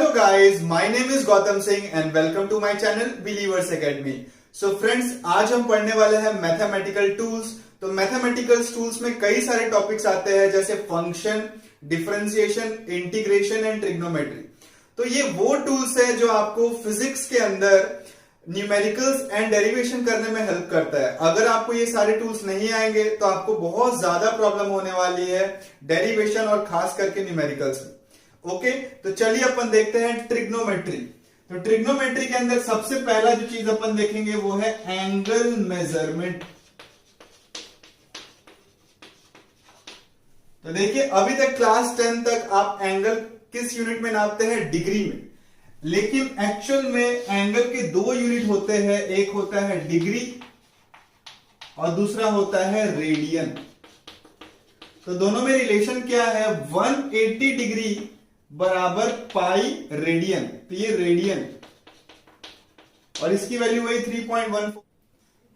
Hello guys, my name is Gautam Singh and welcome to my channel Believers Academy. So friends, आज हम पढ़ने वाले हैं mathematical tools. तो मैथमेटिकल टूल्स में कई सारे टॉपिक्स आते हैं जैसे function, differentiation, integration and trigonometry. तो ये वो टूल्स है जो आपको फिजिक्स के अंदर न्यूमेरिकल्स एंड डेरिवेशन करने में हेल्प करता है। अगर आपको ये सारे टूल्स नहीं आएंगे तो आपको बहुत ज्यादा प्रॉब्लम होने वाली है डेरिवेशन और खास करके न्यूमेरिकल्स में। ओके, तो चलिए अपन देखते हैं ट्रिग्नोमेट्री। तो ट्रिग्नोमेट्री के अंदर सबसे पहला जो चीज अपन देखेंगे वो है एंगल मेजरमेंट। तो देखिए, अभी तक क्लास 10 तक आप एंगल किस यूनिट में नापते हैं? डिग्री में। लेकिन एक्चुअल में एंगल के दो यूनिट होते हैं, एक होता है डिग्री और दूसरा होता है रेडियन। तो दोनों में रिलेशन क्या है? 180 डिग्री बराबर पाई रेडियन। तो ये रेडियन और इसकी वैल्यू वही 3.14।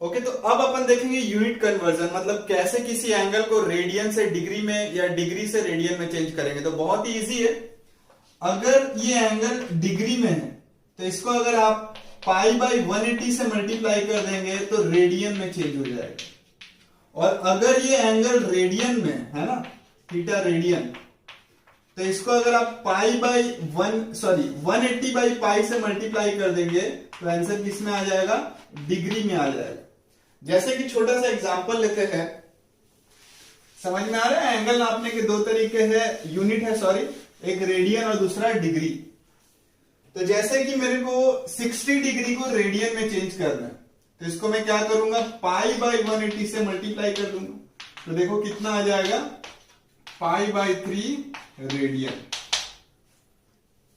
ओके, तो अब अपन देखेंगे यूनिट कन्वर्जन, मतलब कैसे किसी एंगल को रेडियन से डिग्री में या डिग्री से रेडियन में चेंज करेंगे। तो बहुत ही इजी है। अगर ये एंगल डिग्री में है तो इसको अगर आप पाई बाई 180 से मल्टीप्लाई कर देंगे तो रेडियन में चेंज हो जाएगा। और अगर ये एंगल रेडियन में है ना, थीटा रेडियन, तो इसको अगर आप पाई बाई 180 बाई पाई से मल्टीप्लाई कर देंगे तो आंसर किस में आ जाएगा? डिग्री में आ जाएगा। जैसे कि छोटा सा एग्जांपल लेते हैं, समझ में आ रहा है? एंगल नापने के दो तरीके हैं, यूनिट है सॉरी, एक रेडियन और दूसरा डिग्री। तो जैसे कि मेरे को 60 डिग्री को रेडियन में चेंज करना है, तो इसको मैं क्या करूंगा? पाई बाई 180 से मल्टीप्लाई कर दूंगा। तो देखो कितना आ जाएगा? Pi by 3 radian.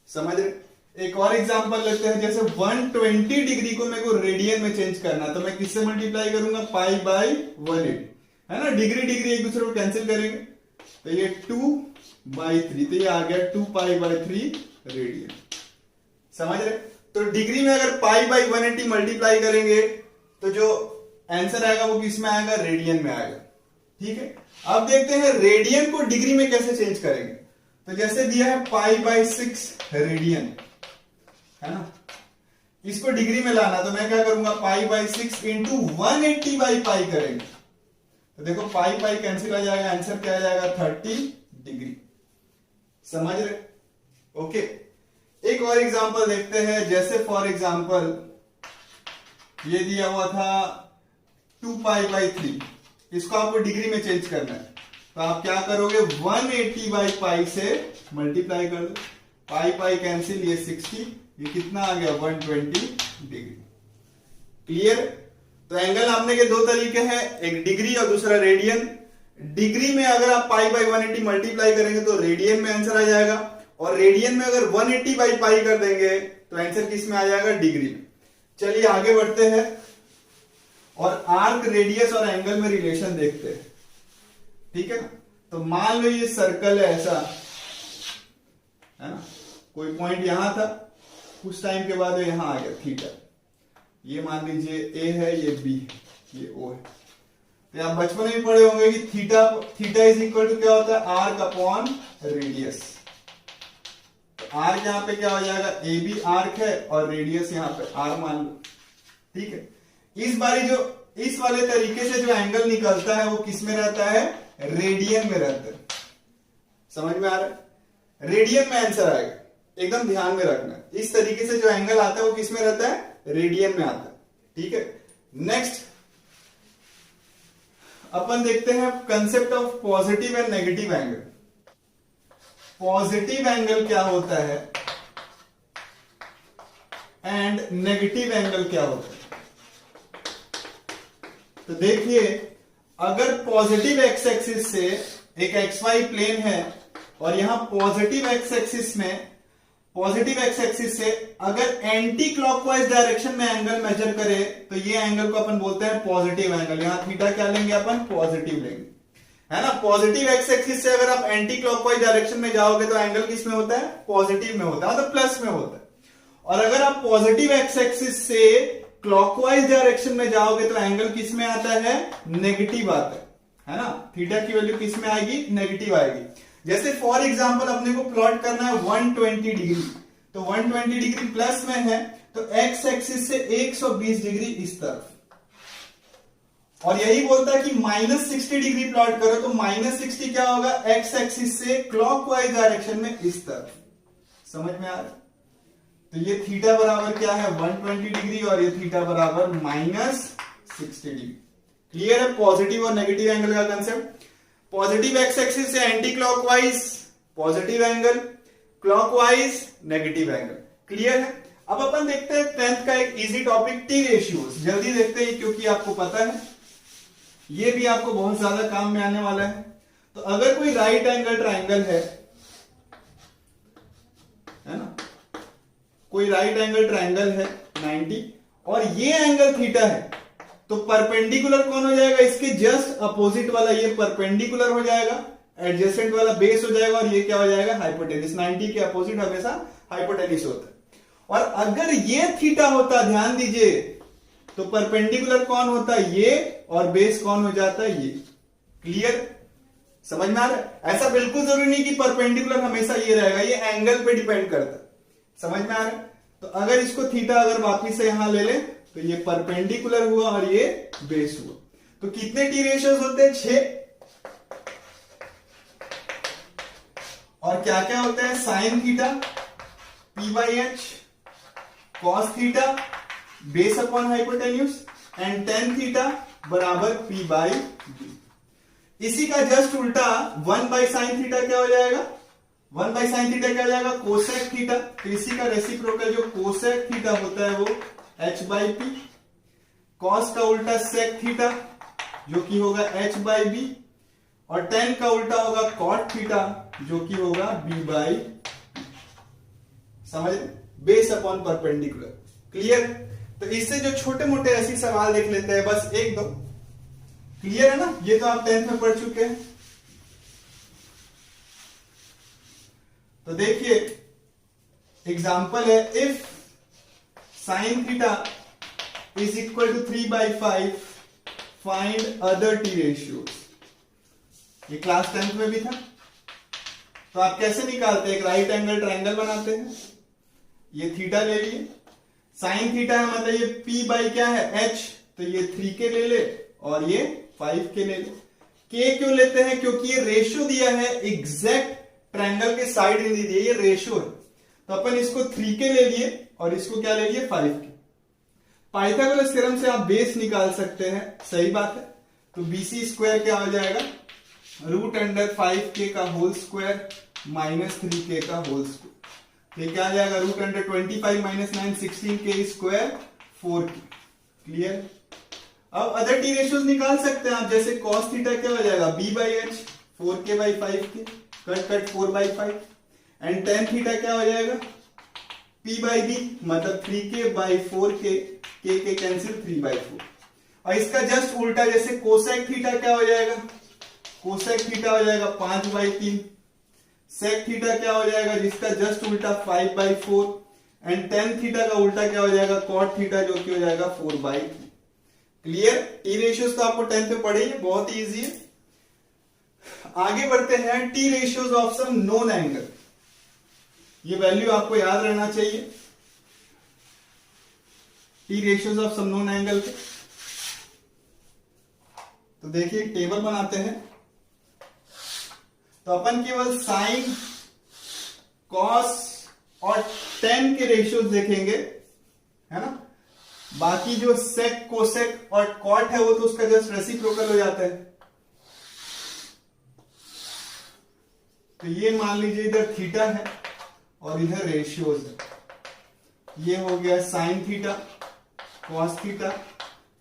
समझ रहे? एक और एग्जांपल लेते हैं, जैसे 120 डिग्री को मेरे को रेडियन में चेंज करना, तो मैं किससे मल्टीप्लाई करूंगा? पाई बाई 180, है ना? डिग्री डिग्री एक दूसरे को कैंसिल करेंगे, तो ये 2/3, तो ये आ गया 2 पाई बाई 3 रेडियन। समझ रहे? तो डिग्री में अगर पाई बाई 180 मल्टीप्लाई करेंगे तो जो आंसर आएगा वो किस में आएगा? रेडियन में आएगा। ठीक है, अब देखते हैं रेडियन को डिग्री में कैसे चेंज करेंगे। तो जैसे दिया है पाई बाई 6 रेडियन, है ना? इसको डिग्री में लाना, तो मैं क्या करूंगा? Pi by 6 into 180 by pi करेंगे, तो देखो पाई पाई कैंसिल आ जाएगा, आंसर क्या आ जाएगा? 30 डिग्री। समझ रहे? ओके, एक और एग्जांपल देखते हैं। जैसे फॉर एग्जांपल ये दिया हुआ था 2 पाई बाई 3, इसको आपको डिग्री में चेंज करना है, तो आप क्या करोगे? 180 बाई पाई से मल्टीप्लाई कर दो, पाई पाई कैंसिल, ये 60, ये कितना आ गया? 120 डिग्री। क्लियर? तो एंगल नापने के दो तरीके हैं, एक डिग्री और दूसरा रेडियन। डिग्री में अगर आप पाई बाई 180 मल्टीप्लाई करेंगे तो रेडियन में आंसर आ जाएगा, और रेडियन में अगर 180 बाई पाई कर देंगे तो आंसर किस में आ जाएगा? डिग्री में। चलिए आगे बढ़ते हैं और आर्क, रेडियस और एंगल में रिलेशन देखते हैं। ठीक है ना? तो मान लो ये सर्कल है ऐसा, है ना? कोई पॉइंट यहां था, कुछ टाइम के बाद यहां आ गया थीटा। ये मान लीजिए ए है, ये बी है, ये ओ है। तो आप बचपन में भी पढ़े होंगे कि थीटा इज इक्वल टू क्या होता है? Arc upon radius. तो आर्क यहां पे क्या हो जाएगा? ए बी आर्क है और रेडियस यहां पे आर मान लो। ठीक है, इस बारी जो इस वाले तरीके से जो एंगल निकलता है वो किस में रहता है? रेडियन में रहता है। समझ में आ रहा है? रेडियन में आंसर आएगा, एकदम ध्यान में रखना। इस तरीके से जो एंगल आता है वो किस में रहता है? रेडियन में आता है। ठीक है, नेक्स्ट अपन देखते हैं concept of positive and negative angle. Positive angle क्या होता है एंड नेगेटिव एंगल क्या होता है? तो देखिए, अगर पॉजिटिव एक्स एक्सिस से एक एक्स वाई प्लेन है और यहां पॉजिटिव एक्स एक्सिस से अगर एंटी क्लॉकवाइज डायरेक्शन में एंगल मेजर करे तो ये एंगल को अपन बोलते हैं पॉजिटिव एंगल। यहां थीटा क्या लेंगे? अपन पॉजिटिव लेंगे, है ना? पॉजिटिव एक्स एक्सिस से अगर आप एंटी क्लॉकवाइज डायरेक्शन में जाओगे तो एंगल किस में होता है? पॉजिटिव में होता है, मतलब प्लस में होता है। और अगर आप पॉजिटिव एक्स एक्सिस से क्लॉकवाइज डायरेक्शन में जाओगे तो एंगल किस में आता है? नेगेटिव आता है ना? थीटा की वैल्यू किस में आएगी? नेगेटिव आएगी। जैसे फॉर एग्जांपल अपने को प्लॉट करना है 120 डिग्री, तो 120 डिग्री प्लस में है, तो एक्स एक्सिस से 120 डिग्री इस तरफ, और यही बोलता है कि -60 डिग्री प्लॉट करो, तो -60 क्या होगा, एक्स एक्सिस से क्लॉकवाइज डायरेक्शन में इस तरफ। समझ में आ रहा है? तो ये थीटा बराबर क्या है, 120 डिग्री, और ये थीटा बराबर -60 डिग्री। क्लियर है पॉजिटिव और नेगेटिव एंगल का कंसेप्ट? पॉजिटिव एक्स एक्सिस से anti clockwise positive angle, clockwise negative angle. Clear है? अब अपन देखते हैं 10th का एक इजी टॉपिक, टी रेशियोज। जल्दी देखते हैं क्योंकि आपको पता है ये भी आपको बहुत ज्यादा काम में आने वाला है। तो अगर कोई राइट एंगल ट्राइंगल है ना, कोई राइट एंगल ट्राइंगल है 90 और ये एंगल थीटा है, तो परपेंडिकुलर कौन हो जाएगा, इसके जस्ट अपोजिट वाला ये परपेंडिकुलर हो जाएगा, एडजेसेंट वाला बेस हो जाएगा, और ये क्या हो जाएगा, हाइपोटेनिस। 90 के अपोजिट हमेशा हाइपोटेनिस होता है। और अगर ये थीटा होता, ध्यान दीजिए, तो परपेंडिकुलर कौन होता, ये, और बेस कौन हो जाता है, ये। क्लियर? समझ में आ रहा है? ऐसा बिल्कुल जरूरी नहीं कि परपेंडिकुलर हमेशा ये रहेगा, ये एंगल पे डिपेंड करता है। समझ में आ रहा है? तो अगर इसको थीटा अगर वापिस से यहां ले ले, तो ये परपेंडिकुलर हुआ और ये बेस हुआ। तो कितने टी रेशियोज होते हैं, 6। और क्या क्या होते हैं, sine theta p/h, cos theta base upon hypotenuse, and tan theta बराबर p/b। इसी का जस्ट उल्टा 1/sin थीटा क्या हो जाएगा, 1/sin थीटा क्या हो जाएगा, कोसेक थीटा। तो इसी का रेसिप्रोकल जो कोसेक थीटा होता है वो h/p। कॉस का उल्टा सेक थीटा जो कि होगा h/b, और टेन का उल्टा होगा कॉट थीटा जो कि होगा b/p। समझ? Base upon perpendicular. क्लियर? तो इससे जो छोटे मोटे ऐसे सवाल देख लेते हैं, बस एक दो। क्लियर है ना? ये तो आप 10th में पढ़ चुके हैं। तो देखिए एग्जांपल है, if sine theta is equal to 3/5 find other T ratios. ये क्लास 10th में भी था। तो आप कैसे निकालते हैं, एक राइट एंगल ट्राइंगल बनाते हैं, ये थीटा ले लिए, साइन थीटा है मतलब ये p क्या है, h, तो ये 3 के ले ले और ये 5 के ले ले। k क्यों लेते हैं, क्योंकि ये रेशियो दिया है, एग्जैक्ट ट्रायंगल के साइड नहीं दी है, ये रेशियो है। तो अपन इसको 3 के ले लिए और इसको क्या ले लिए, 5 के। पाइथागोरस थ्योरम से आप बेस निकाल सकते हैं, सही बात है। तो BC² क्या हो जाएगा, √5k का होल स्क्वायर -3k का होल स्क्वायर। ये क्या आ जाएगा, √25 - 9 16k स्क्वायर 4k। क्लियर? अब अदर टी रेशियोज निकाल सकते हैं आप, जैसे cos थीटा क्या हो जाएगा, b/h 4k/5k, cut 4/5, and tan theta क्या हो जाएगा, p/b मतलब 3k/4k, k कैंसिल 3/4। और इसका जस्ट उल्टा, जैसे कोसेक थीटा क्या हो जाएगा, कोसेक थीटा हो जाएगा 5/3, सेक थीटा क्या हो जाएगा, जिसका जस्ट उल्टा 5/4, एंड टेन थीटा का उल्टा क्या हो जाएगा, कॉट थीटा जो कि हो जाएगा 4/3। क्लियर? टी रेशियोज तो आपको 10th में पढ़े, बहुत ही इजी है। आगे बढ़ते हैं, T ratios of some known angle. ये वैल्यू आपको याद रहना चाहिए, T ratios of some known angle के। तो देखिए एक टेबल बनाते हैं। तो अपन केवल साइन, कॉस और टेन के रेशियोज देखेंगे, है ना। बाकी जो सेक, कोसेक और कॉट है वो तो उसका जस्ट रेसिप्रोकल हो जाता है। तो ये मान लीजिए इधर थीटा है और इधर रेशियोज है। ये हो गया साइन थीटा, कॉस थीटा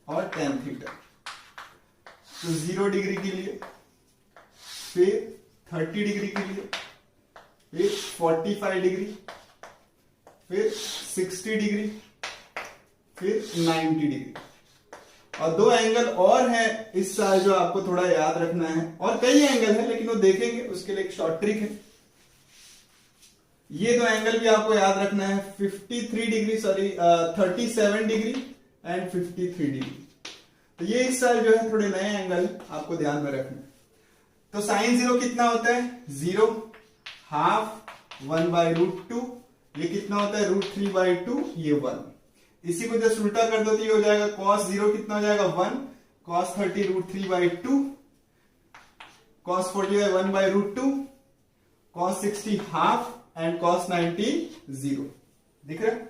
और टेन थीटा। तो 0 डिग्री के लिए, फिर 30 डिग्री के लिए, फिर 45 डिग्री, फिर 60 डिग्री, फिर 90 डिग्री। और 2 एंगल और हैं इस साल जो आपको थोड़ा याद रखना है, और कई एंगल है लेकिन वो देखेंगे, उसके लिए एक शॉर्ट ट्रिक है। ये 2 एंगल भी आपको याद रखना है, 53 डिग्री, 37 डिग्री एंड 53 डिग्री। तो ये इस साल जो है थोड़े नए एंगल आपको ध्यान में रखना है। तो साइन 0 कितना होता है, 0, हाफ 1/√2 ये कितना होता है √3/2, ये 1। इसी को जस्ट उल्टा कर दो तो ये हो जाएगा cos 0 कितना हो जाएगा 1, cos 30 √3/2, cos 40 1/√2, cos 60 half and cos 90 0। दिख रहा है?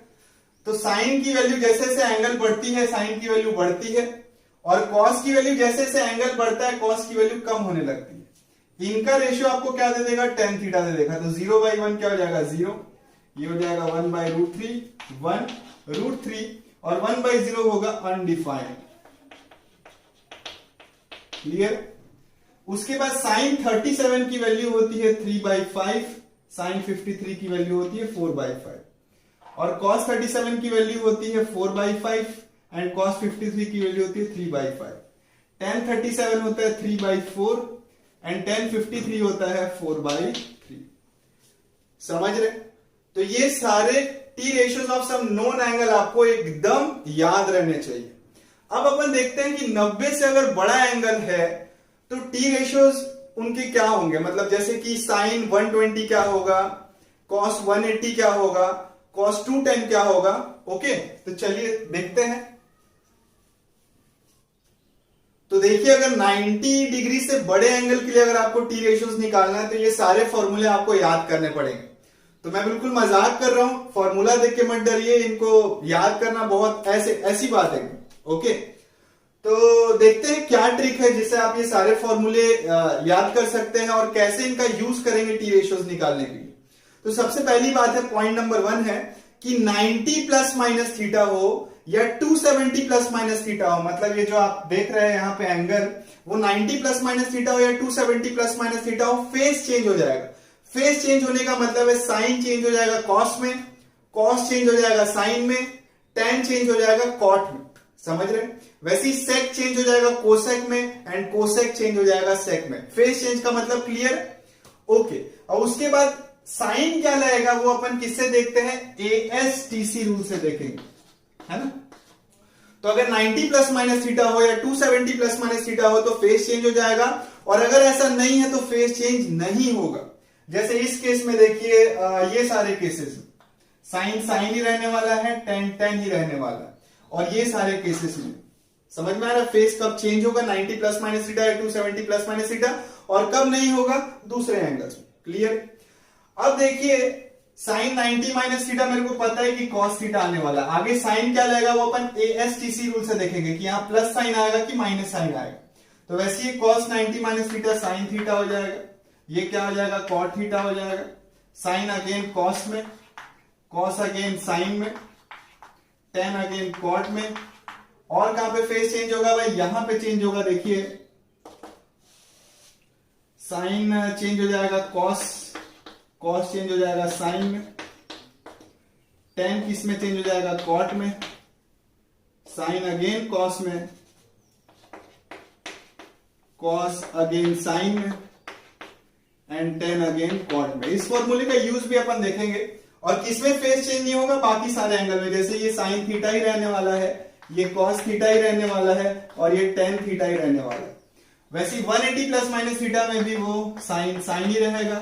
तो साइन की वैल्यू जैसे जैसे एंगल बढ़ती है साइन की वैल्यू बढ़ती है, और कॉस की वैल्यू जैसे जैसे एंगल बढ़ता है कॉस की वैल्यू कम होने लगती है। इनका रेशियो आपको क्या दे देगा, tan थीटा दे देगा। तो 0/1 क्या हो जाएगा 0, ये हो जाएगा 1/√3, 1√3, और 1/0 होगा अनडिफाइंड। क्लियर? उसके बाद साइन 37 की वैल्यू होती है 3/5, साइन 53 की वैल्यू होती है 4/5, और cos 37 की वैल्यू होती है 4/5 एंड cos 53 की वैल्यू होती है 3/5। tan 37 होता है 3/4 एंड tan 53 होता है 4/3। समझ रहे? तो ये सारे T ratios of some known angle आपको एकदम याद रहने चाहिए। अब अपन देखते हैं कि 90 से अगर बड़ा एंगल है तो टी रेशियोज उनके क्या होंगे, मतलब जैसे कि साइन 120 क्या होगा, cos 180 क्या होगा, cos 210 क्या होगा। ओके, तो चलिए देखते हैं। तो देखिए अगर 90 डिग्री से बड़े एंगल के लिए अगर आपको टी रेशियोज निकालना है तो ये सारे फॉर्मूले आपको याद करने पड़ेंगे। तो मैं बिल्कुल मजाक कर रहा हूं, फॉर्मूला देख के मत डरिए, इनको याद करना बहुत ऐसी बात है। ओके, तो देखते हैं क्या ट्रिक है जिससे आप ये सारे फॉर्मूले याद कर सकते हैं और कैसे इनका यूज करेंगे टी रेशियोज निकालने के लिए। तो सबसे पहली बात है, पॉइंट नंबर 1 है कि 90 प्लस माइनस थीटा हो या 270 प्लस माइनस थीटा हो, मतलब ये जो आप देख रहे हैं यहां पे एंगल, वो 90 प्लस माइनस थीटा हो या 270 प्लस माइनस थीटा हो, फेस चेंज हो जाएगा। फेस चेंज होने का मतलब है साइन चेंज हो जाएगा कॉस में, कॉस चेंज हो जाएगा साइन में, tan चेंज हो जाएगा कॉट में। समझ रहे? वैसे ही सेक चेंज हो जाएगा कोसेक में एंड कोसेक चेंज हो जाएगा सेक में। फेस चेंज का मतलब क्लियर? ओके, और उसके बाद साइन क्या लगेगा वो अपन किससे देखते हैं, ASTC रूल से देखेंगे, है ना। तो अगर 90 प्लस माइनस थीटा हो या 270 प्लस माइनस थीटा हो तो फेस चेंज हो जाएगा, और अगर ऐसा नहीं है तो फेस चेंज नहीं होगा। जैसे इस केस में देखिए, ये सारे केसेस साइन साइन ही रहने वाला है, tan ही रहने वाला है, और ये सारे केसेस में समझ में आ रहा है फेस कब चेंज होगा, 90 प्लस माइनस थीटा या 270 प्लस माइनस थीटा, और कब नहीं होगा, दूसरे एंगल्स में। क्लियर? अब देखिए साइन 90 माइनस थीटा मेरे को पता है कि cos थीटा आने वाला, आगे साइन क्या लगेगा वो अपन ASTC रूल से देखेंगे कि यहां प्लस साइन आएगा कि माइनस साइन आएगा। तो वैसे ही cos 90 minus theta sine theta हो जाएगा, ये क्या हो जाएगा cot थीटा हो जाएगा, साइन अगेन cos में, cos अगेन साइन में, tan अगेन cot में, और कहां पे फेस चेंज होगा भाई, यहां पे चेंज होगा। देखिए साइन चेंज हो जाएगा cos चेंज हो जाएगा साइन में, tan किस में चेंज हो जाएगा cot में, साइन अगेन cos में, cos अगेन साइन में, एंड tan अगेन cot में। इस फॉर्मूले का यूज भी अपन देखेंगे। और किसमें फेस चेंज नहीं होगा, बाकी सारे एंगल में, जैसे ये साइन थीटा ही रहने वाला है, ये cos थीटा ही रहने वाला है, और ये tan थीटा ही रहने वाला है। वैसे 180 प्लस माइनस थीटा में भी वो साइन साइन ही रहेगा,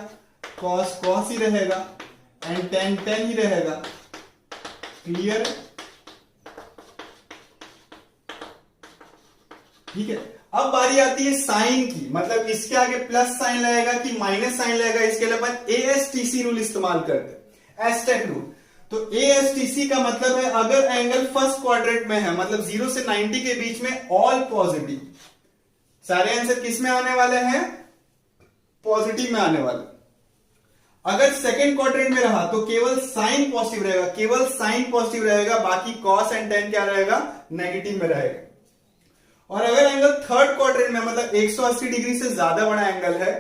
cos ही रहेगा, एंड tan ही रहेगा। क्लियर? ठीक है, अब बारी आती है साइन की, मतलब इसके आगे प्लस साइन लगेगा कि माइनस साइन लगेगा, इसके लिए अपन ASTC रूल इस्तेमाल करते हैं, एस्टेक रूल। तो ASTC का मतलब है अगर एंगल फर्स्ट क्वाड्रेंट में है, मतलब 0 से 90 के बीच में, ऑल पॉजिटिव, सारे आंसर किस में आने वाले हैं, पॉजिटिव में आने वाले। अगर सेकंड क्वाड्रेंट में रहा तो केवल साइन पॉजिटिव रहेगा, केवल साइन पॉजिटिव रहेगा, बाकी cos एंड tan क्या रहेगा, नेगेटिव में रहेगा। और अगर एंगल थर्ड क्वाड्रेंट में, मतलब 180 डिग्री से ज्यादा बड़ा एंगल है,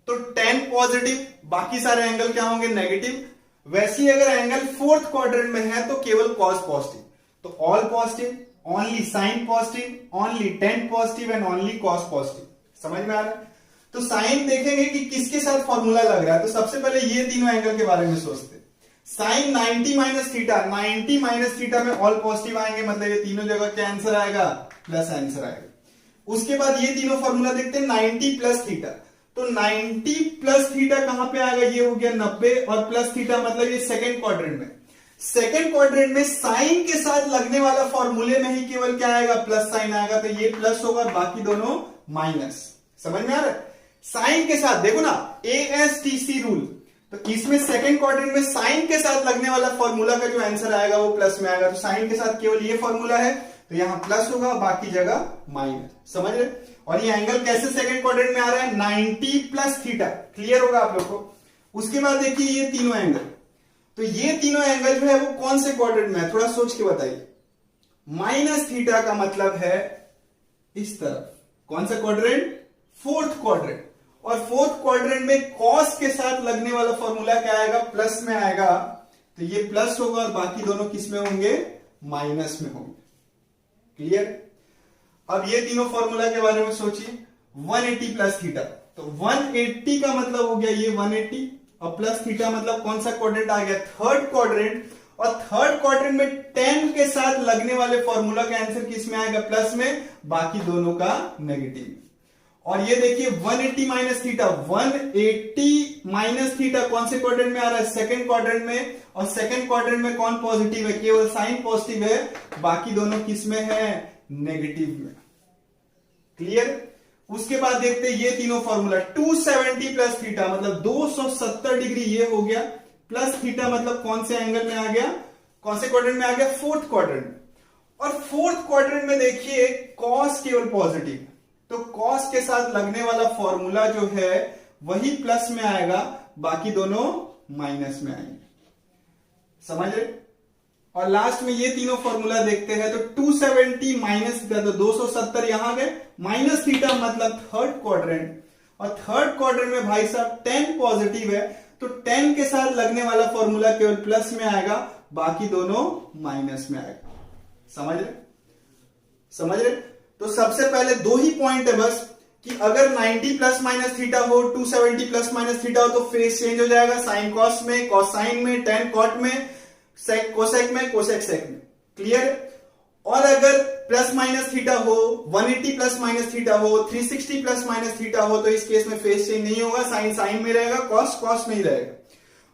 तो tan पॉजिटिव, बाकी सारे एंगल क्या होंगे, नेगेटिव। वैसे ही अगर एंगल फोर्थ क्वाड्रेंट में है तो केवल cos पॉजिटिव, तो all positive, only sine positive, only tan positive and only cos positive. समझ में आ रहा है? तो साइन देखेंगे कि किसके साथ फॉर्मूला लग रहा है। तो सबसे पहले ये तीनों एंगल के बारे में सोचते हैं। Sine 90 minus theta, 90 minus theta में ऑल पॉजिटिव आएंगे, मतलब ये तीनों जगह क्या आंसर आएगा, प्लस आंसर आएगा। उसके बाद ये तीनों फॉर्मूला देखते हैं 90 प्लस थीटा, तो 90 प्लस थीटा कहां पे आएगा, ये हो गया 90 और प्लस थीटा मतलब ये सेकेंड क्वाड्रेंट में। सेकेंड क्वाड्रेंट में साइन के साथ लगने वाला फॉर्मूले में ही केवल क्या आएगा, प्लस साइन आएगा, तो ये प्लस होगा और बाकी दोनों माइनस। समझ में आ रहा है? साइन के साथ देखो ना, ASTC रूल, तो इसमें सेकेंड क्वाड्रेंट में साइन के साथ लगने वाला फॉर्मूला का जो आंसर आएगा वो प्लस में आएगा। तो साइन के साथ केवल ये फॉर्मूला है तो यहां प्लस होगा, बाकी जगह माइनस। समझ रहे? और ये एंगल कैसे सेकेंड क्वाड्रेंट में आ रहा है, 90 प्लस थीटा। क्लियर होगा आप लोग को? उसके बाद देखिए ये तीनों एंगल, तो ये तीनों एंगल जो है वो कौन से क्वाड्रेंट में है, थोड़ा सोच के बताइए। माइनस थीटा का मतलब है इस तरफ, कौन सा क्वाड्रेंट, फोर्थ क्वाड्रेंट। और फोर्थ क्वाड्रेंट में कॉस के साथ लगने वाला फॉर्मूला क्या आएगा, प्लस में आएगा, तो ये प्लस होगा और बाकी दोनों किस में होंगे, माइनस में होंगे। क्लियर? अब ये तीनों फॉर्मूला के बारे में सोचिए। 180 प्लस थीटा, तो 180 का मतलब हो गया ये 180 और प्लस थीटा मतलब कौन सा क्वाड्रेंट आ गया, थर्ड क्वाड्रेंट। और थर्ड क्वाड्रेंट में 10 के साथ लगने वाले फॉर्मूला का आंसर किस में आएगा, प्लस में, बाकी दोनों का नेगेटिव। और ये देखिए 180 माइनस थीटा, 180 माइनस थीटा कौन से क्वाड्रेंट में आ रहा है, सेकंड क्वाड्रेंट में। और सेकंड क्वाड्रेंट में कौन पॉजिटिव है, केवल साइन पॉजिटिव है, बाकी दोनों किस में है, नेगेटिव में। क्लियर? उसके बाद देखते हैं ये तीनों फॉर्मूला, 270 प्लस थीटा मतलब 270 डिग्री ये हो गया, प्लस थीटा मतलब कौन से एंगल में आ गया, कौन से क्वाड्रेंट में आ गया, फोर्थ क्वाड्रेंट। और फोर्थ क्वाड्रेंट में देखिए कॉस केवल पॉजिटिव, तो कॉस के साथ लगने वाला फॉर्मूला जो है वही प्लस में आएगा, बाकी दोनों माइनस में आएंगे। समझ रहे? और लास्ट में ये तीनों फॉर्मूला देखते हैं, तो 270 माइनस थीटा, तो 270 यहां गए, माइनस थीटा मतलब थर्ड क्वाड्रेंट। और थर्ड क्वाड्रेंट में भाई साहब 10 पॉजिटिव है, तो 10 के साथ लगने वाला फॉर्मूला केवल प्लस में आएगा, बाकी दोनों माइनस में आएगा। समझ रहे? समझ रहे? तो सबसे पहले दो ही पॉइंट है बस, कि अगर 90 प्लस माइनस थीटा हो, 270 प्लस माइनस थीटा हो, तो फेस चेंज हो जाएगा, साइन कॉस में, कॉस साइन में, टेन कॉट में, सेक कोसेक में, कोसेक सेक में। क्लियर? और अगर प्लस माइनस थीटा हो, 180 प्लस माइनस थीटा हो, 360 प्लस माइनस थीटा हो, तो इस केस में फेस चेंज नहीं होगा, साइन साइन में रहेगा, कॉस कॉस में ही रहेगा।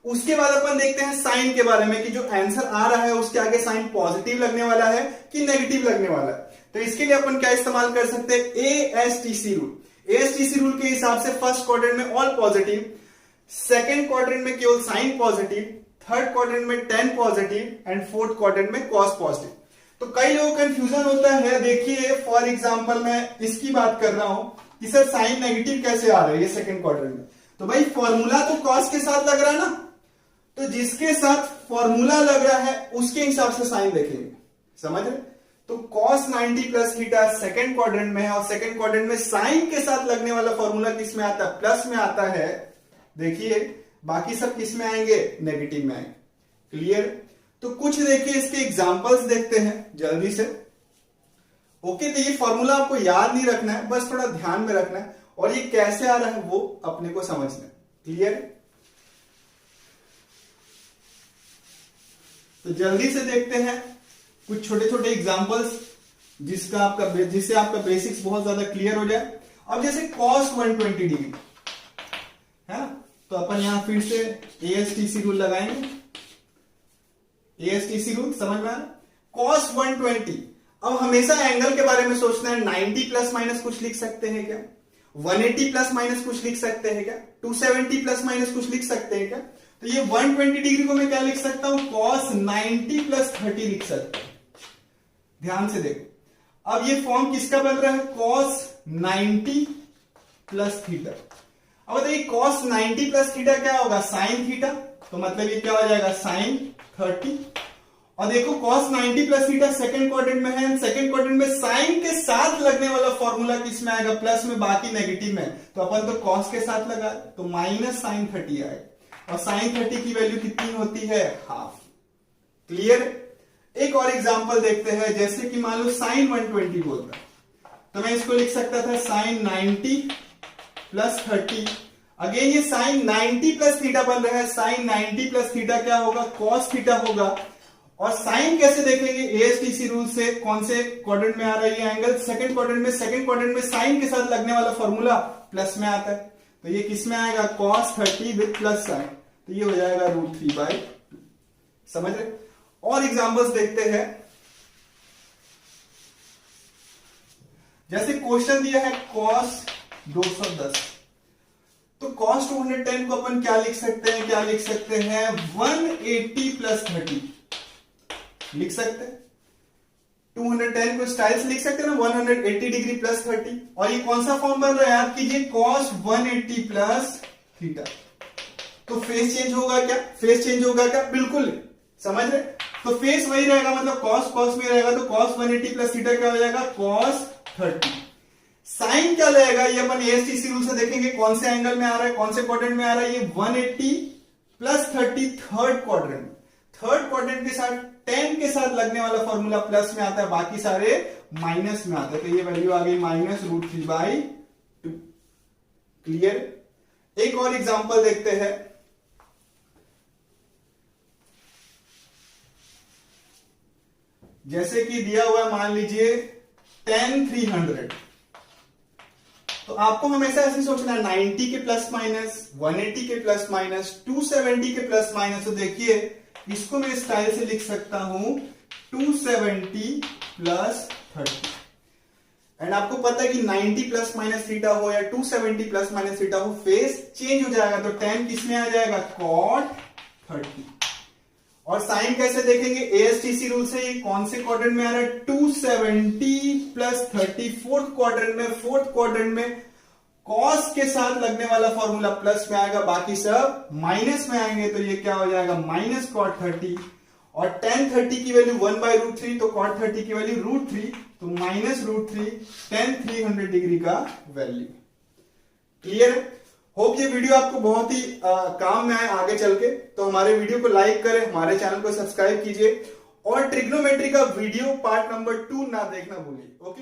उसके बाद अपन देखते हैं साइन के बारे में, कि जो आंसर आ रहा है उसके आगे साइन पॉजिटिव लगने वाला है कि नेगेटिव लगने वाला है। तो इसके लिए अपन क्या इस्तेमाल कर सकते हैं, ASTC रूल। ASTC रूल के हिसाब से फर्स्ट क्वाड्रेंट में ऑल पॉजिटिव, सेकेंड क्वाड्रेंट में केवल साइन पॉजिटिव, थर्ड क्वाड्रेंट में 10 पॉजिटिव एंड फोर्थ क्वाड्रेंट में कॉस पॉजिटिव। तो कई लोगों को कंफ्यूजन होता है, देखिए फॉर एग्जांपल मैं इसकी बात कर रहा हूं कि सर साइन नेगेटिव कैसे आ रहा है ये सेकंड क्वाड्रेंट में, तो भाई फॉर्मूला तो कॉस के साथ लग रहा है ना, तो जिसके साथ फॉर्मूला लग रहा है उसके हिसाब से साइन देखेंगे। समझ रहे? तो cos 90 plus theta second quadrant में है, और सेकंड क्वाड्रेंट में साइन के साथ लगने वाला फॉर्मूला किस में आता है, प्लस में आता है। देखिए बाकी सब किस में आएंगे, नेगेटिव में आएंगे। क्लियर? तो कुछ देखिए इसके एग्जांपल्स देखते हैं जल्दी से। ओके, तो ये फॉर्मूला आपको याद नहीं रखना है, बस थोड़ा ध्यान में रखना है, और ये कैसे आ रहा है वो अपने को समझना है। क्लियर? तो जल्दी से देखते हैं कुछ छोटे छोटे एग्जांपल्स जिससे आपका बेसिक्स बहुत ज्यादा क्लियर हो जाए। अब जैसे cos 120 डिग्री है ना, तो अपन यहां फिर से ASTC रूल लगाएंगे। ASTC रूल समझ में आ रहा? cos 120, अब हमेशा एंगल के बारे में सोचना है। 90 प्लस माइनस कुछ लिख सकते हैं क्या, 180 प्लस माइनस कुछ लिख सकते हैं क्या, 270 प्लस माइनस कुछ लिख सकते हैं क्या। तो ये 120 डिग्री को मैं क्या लिख सकता हूं, cos 90 प्लस 30 लिख सकता हूं। ध्यान से देखो, अब ये फॉर्म किसका बन रहा है, cos 90 प्लस थीटा। अब बताइए cos 90 प्लस थीटा क्या होगा, साइन थीटा, तो मतलब ये क्या हो जाएगा, साइन 30। और देखो cos 90 plus theta second quadrant में है, सेकंड क्वाड्रेंट में साइन के साथ लगने वाला फॉर्मूला किस में आएगा, प्लस में, बाकी नेगेटिव में। तो अपन तो cos के साथ लगा, तो माइनस साइन 30 आएगा, और साइन 30 की वैल्यू कितनी होती है, हाफ। क्लियर? एक और एग्जांपल देखते हैं, जैसे कि मान लो साइन 120 बोलता है, तो मैं इसको लिख सकता था साइन 90 प्लस 30। अगेन ये साइन 90 प्लस थीटा बन रहा है, साइन 90 प्लस थीटा क्या होगा, कॉस थीटा होगा। और साइन कैसे देखेंगे, ASTC रूल से, कौन से क्वाड्रेंट में आ रहा है ये एंगल, सेकंड क्वाड्रेंट में। सेकंड क्वाड्रेंट में साइन के साथ लगने वाला फॉर्मूला प्लस में आता है, तो ये किस में आएगा, cos 30 विथ प्लस साइन, तो ये हो जाएगा √3/2। समझ रहे? और एग्जांपल्स देखते हैं। जैसे क्वेश्चन दिया है cos 210, तो cos 210 को अपन क्या लिख सकते हैं, 180 प्लस 30 लिख सकते हैं। 210 को स्टाइल से लिख सकते हैं ना, 180 डिग्री प्लस 30, और ये कौन सा फॉर्म बन रहा है, याद कीजिए, cos 180 प्लस थीटा। तो फेस चेंज होगा क्या, फेस चेंज होगा क्या, बिल्कुल नहीं। समझ रहे? तो फेस वही रहेगा, मतलब cos में रहेगा, तो cos 180 प्लस थीटा क्या हो जाएगा, cos 30। साइन क्या लगेगा, ये अपन ASTC रूल से देखेंगे कौन से एंगल में आ रहा है, कौन से क्वाड्रेंट में आ रहा है। ये 180 plus 30 third quadrant, third quadrant के साथ 10 के साथ लगने वाला फॉर्मूला प्लस में आता है, बाकी सारे माइनस में आते हैं। तो ये वैल्यू आ गई -√3/2। क्लियर? एक और एग्जांपल देखते हैं। जैसे कि दिया हुआ है, मान लीजिए tan 300, तो आपको हमेशा ऐसे सोचना है 90 के प्लस माइनस, 180 के प्लस माइनस, 270 के प्लस माइनस। तो देखिए इसको मैं स्टाइल से लिख सकता हूं 270 प्लस 30। एंड आपको पता है कि 90 प्लस माइनस थीटा हो या 270 प्लस माइनस थीटा हो, फेस चेंज हो जाएगा। तो tan किस में आ जाएगा, cot 30। और साइन कैसे देखेंगे, ASTC रूल से, ये कौन से क्वाड्रेंट में आ रहा है, 270 प्लस 30 फोर्थ क्वाड्रेंट में। फोर्थ क्वाड्रेंट में cos के साथ लगने वाला फॉर्मूला प्लस में आएगा, बाकी सब माइनस में आएंगे। तो ये क्या हो जाएगा, -cot 30। और tan 30 की वैल्यू 1/√3, तो cot 30 की वैल्यू √3, तो -√3 tan 300 डिग्री का वैल्यू। क्लियर? होप ये वीडियो आपको बहुत ही काम में आए आगे चल के। तो हमारे वीडियो को लाइक करें, हमारे चैनल को सब्सक्राइब कीजिए, और ट्रिग्नोमेट्री का वीडियो पार्ट नंबर 2 ना देखना भूलिए। ओके।